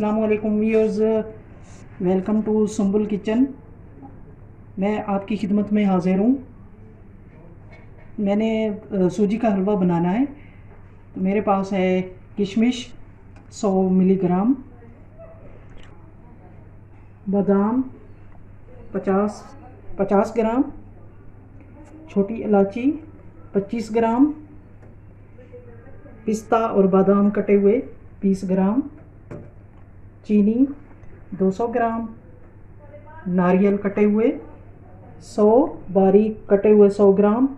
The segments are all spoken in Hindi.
अस्सलाम वालेकुम viewers, welcome to Sumbul kitchen. मैं आपकी खिदमत में हाज़िर हूँ। मैंने सूजी का हलवा बनाना है, तो मेरे पास है किशमिश 100 मिलीग्राम, बादाम 50 ग्राम, छोटी इलायची 25 ग्राम, पिस्ता और बादाम कटे हुए 20 ग्राम, चीनी 200 ग्राम, नारियल कटे हुए 100, बारीक कटे हुए 100 ग्राम,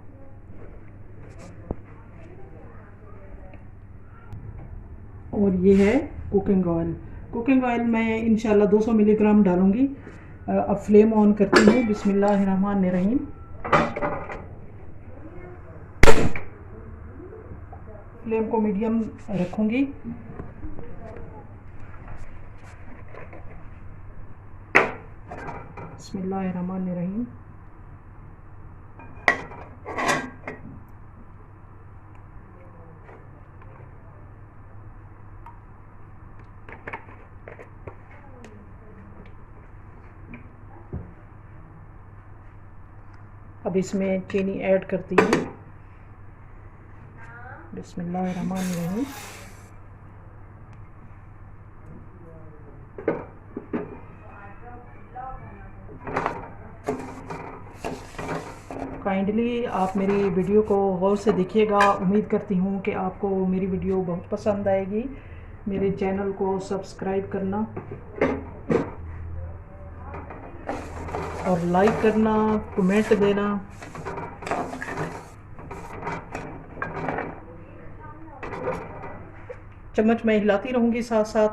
और ये है कुकिंग ऑयल। कुकिंग ऑयल मैं इंशाल्लाह 200 मिलीग्राम डालूंगी। अब फ्लेम ऑन करती हूँ। बिस्मिल्लाहिर्रहमानिर्रहीम। फ्लेम को मीडियम रखूंगी। बिस्मिल्लाहिर्रहमानिर्रहीम। अब इसमें चीनी ऐड करती हूँ। बिस्मिल्लाहिर्रहमानिर्रहीम। काइंडली आप मेरी वीडियो को गौर से देखिएगा। उम्मीद करती हूँ कि आपको मेरी वीडियो बहुत पसंद आएगी। मेरे चैनल को सब्सक्राइब करना और लाइक करना, कमेंट देना। चम्मच में हिलाती रहूँगी साथ साथ,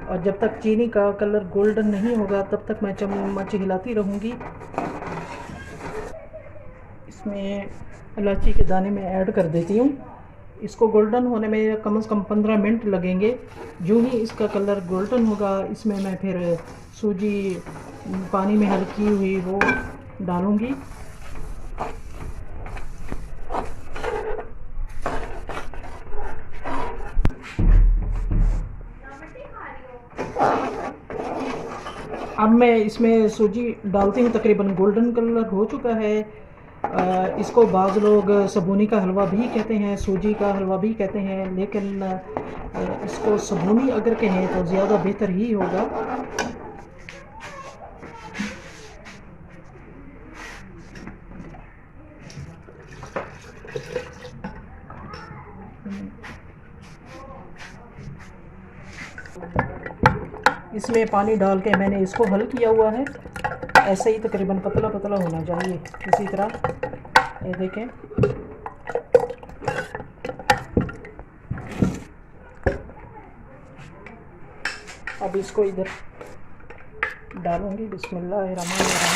और जब तक चीनी का कलर गोल्डन नहीं होगा तब तक मैं चम्मच हिलाती रहूँगी। इसमें इलायची के दाने में ऐड कर देती हूँ। इसको गोल्डन होने में कम से कम 15 मिनट लगेंगे। जो ही इसका कलर गोल्डन होगा, इसमें मैं फिर सूजी पानी में हल्की हुई वो डालूँगी। अब मैं इसमें सूजी डालती हूँ। तकरीबन गोल्डन कलर हो चुका है। इसको बाज़ लोग सबूनी का हलवा भी कहते हैं, सूजी का हलवा भी कहते हैं, लेकिन इसको सबूनी अगर कहें तो ज़्यादा बेहतर ही होगा। इसमें पानी डाल के मैंने इसको हल किया हुआ है। ऐसे ही तकरीबन पतला पतला होना चाहिए, इसी तरह। ये देखें। अब इसको इधर डालूंगी। बिस्मिल्लाहिर्रहमानिर्रहीम।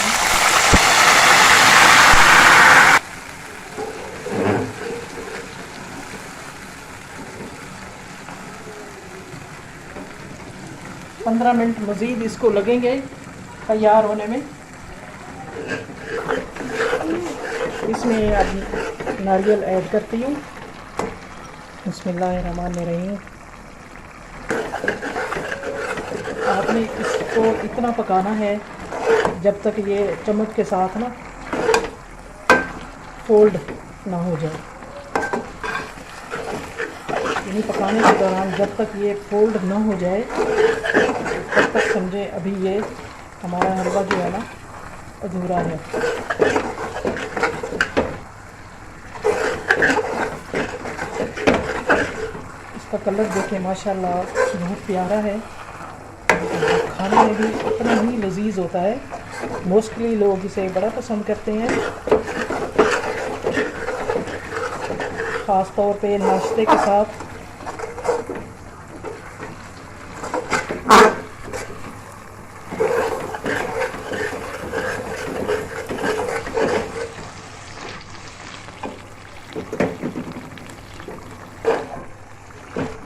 15 मिनट मज़ीद इसको लगेंगे तैयार होने में। इसमें अब नारियल ऐड करती हूँ। बिस्मिल्लाहिर्रहमानिर्रहीम। आपने इसको इतना पकाना है जब तक ये चम्मच के साथ ना फोल्ड ना हो जाए। यानी पकाने के दौरान जब तक ये फोल्ड ना हो जाए तब तक समझे अभी ये हमारा हलवा जो है ना अधूरा है। इसका कलर देखें, माशाल्लाह बहुत प्यारा है। खाने में भी इतना ही लजीज होता है। मोस्टली लोग इसे बड़ा पसंद करते हैं, ख़ास तौर पे नाश्ते के साथ।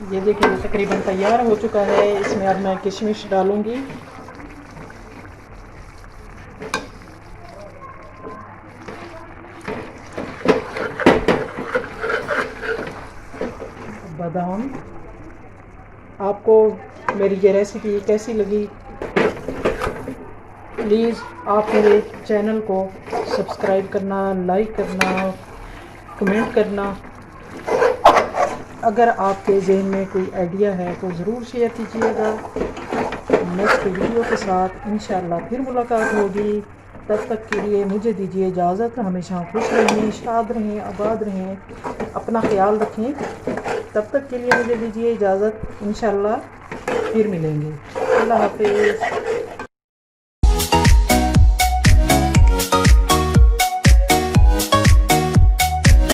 ये देखिए तकरीबन तैयार हो चुका है। इसमें अब मैं किशमिश डालूंगी। बादाम आपको मेरी ये रेसिपी कैसी लगी। प्लीज़ आप मेरे चैनल को सब्सक्राइब करना, लाइक करना, कमेंट करना। अगर आपके जहन में कोई आइडिया है तो ज़रूर शेयर कीजिएगा। नेक्स्ट वीडियो के साथ इंशाअल्लाह फिर मुलाकात होगी। तब तक के लिए मुझे दीजिए इजाज़त। हमेशा खुश रहें, शाद रहें, आबाद रहें, अपना ख्याल रखें। तब तक के लिए मुझे दीजिए इजाज़त। इंशाअल्लाह फिर मिलेंगे। अल्लाह हाफ़िज़।